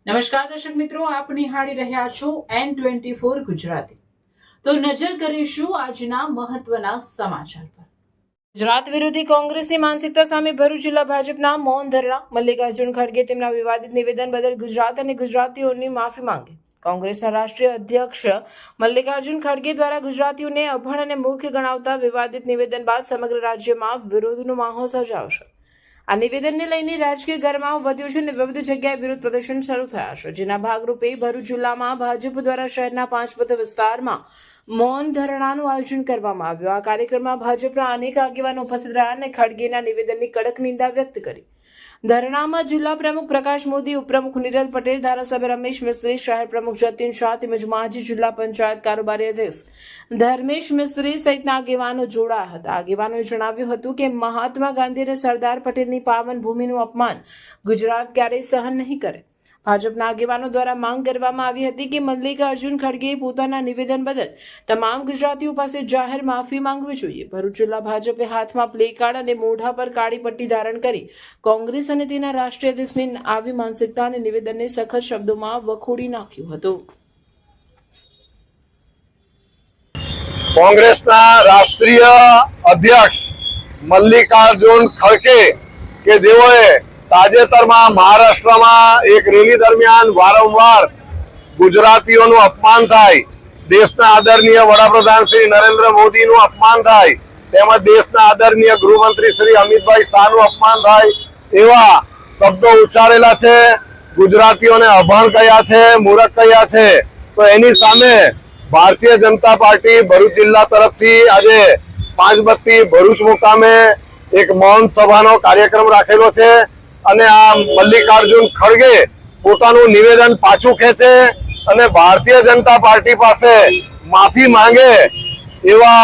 નમસ્કાર દર્શક મિત્રો, આપ નિહાળી રહ્યા છો N24 ગુજરાતી। તો નજર કરીશું આજના મહત્વના સમાચાર પર। ગુજરાત વિરોધી કોંગ્રેસની માનસિકતા સામે ભરૂચ જિલ્લા ભાજપના મૌન ધરણા। મલ્લિકાર્જુન ખડગે તેમના વિવાદિત નિવેદન બદલ ગુજરાત અને ગુજરાતીઓની માફી માંગી। કોંગ્રેસના રાષ્ટ્રીય અધ્યક્ષ મલ્લિકાર્જુન ખડગે દ્વારા ગુજરાતીઓને અભણ અને મૂર્ખ ગણાવતા વિવાદિત નિવેદન બાદ સમગ્ર રાજ્યમાં વિરોધનો માહોલ સર્જાયો છે। આ નિવેદનને લઈને રાજકીય ગરમાવો વધ્યો છે અને વિવિધ જગ્યાએ વિરોધ પ્રદર્શન શરૂ થયા છે, જેના ભાગરૂપે ભરૂચ જિલ્લામાં ભાજપ દ્વારા શહેરના 5 મત વિસ્તારમાં મૌન ધરણાનું આયોજન કરવામાં આવ્યું। આ કાર્યક્રમમાં ભાજપના અનેક આગેવાનો ઉપસ્થિત રહ્યા અને ખડગેના નિવેદનની કડક નિંદા વ્યક્ત કરી। ધરણામાં જિલ્લા પ્રમુખ પ્રકાશ મોદી, ઉપપ્રમુખ નિરલ પટેલ, ધારાસભ્ય રમેશ મિસ્ત્રી, શહેર પ્રમુખ જતીન શાહ તેમજ માજી જિલ્લા પંચાયત કારોબારી અધ્યક્ષ ધર્મેશ મિસ્ત્રી સહિતના આગેવાનો જોડાયા હતા। આગેવાનોએ જણાવ્યું હતું કે મહાત્મા ગાંધી અને સરદાર પટેલની પાવન ભૂમિનું અપમાન ગુજરાત ક્યારેય સહન નહીં કરે। ભાજપના આગેવાનો દ્વારા માંગ કરવામાં આવી હતી કે મલ્લિકાર્જુન ખડગેએ પોતાના નિવેદન બદલ તમામ ગુજરાતીઓ પાસે જાહેર માફી માંગવી જોઈએ। ભરૂચ જિલ્લા ભાજપે હાથમાં પ્લે કાર્ડ અને મોઢા પર કાળી પટ્ટી ધારણ કરી કોંગ્રેસ અને તેના રાષ્ટ્રીય અધ્યક્ષની આવી માનસિકતા અને નિવેદનને સખત શબ્દોમાં વખોડી નાખ્યું હતું। કોંગ્રેસના રાષ્ટ્રીય અધ્યક્ષ મલ્લિકાર્જુન ખડગે કે જેઓએ તાજેતરમાં મહારાષ્ટ્રમાં એક રેલી દરમિયાન વારંવાર ગુજરાતીઓનું અપમાન થાય, દેશના આદરણીય વડાપ્રધાન શ્રી નરેન્દ્ર મોદીનું અપમાન થાય, તેમજ દેશના આદરણીય ગૃહમંત્રી શ્રી અમિતભાઈ શાહનું અપમાન થાય એવા શબ્દો ઉચ્ચારેલા છે। ગુજરાતીઓને અભણ કહ્યા છે, મૂર્ખ કહ્યા છે। તો એની સામે ભારતીય જનતા પાર્ટી ભરૂચ જિલ્લા તરફથી આજે પાંચબત્તી ભરૂચ મુકામે એક મૌન સભાનો કાર્યક્રમ રાખેલો છે અને આ મલ્લિકાર્જુન ખડગે પોતાનું નિવેદન પાછું ખેંચે અને ભારતીય જનતા પાર્ટી પાસે માફી માંગે એવા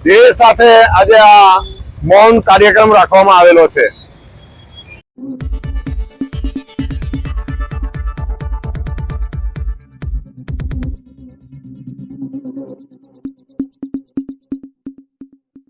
ધ્યેય સાથે આજે આ મૌન કાર્યક્રમ રાખવામાં આવેલો છે।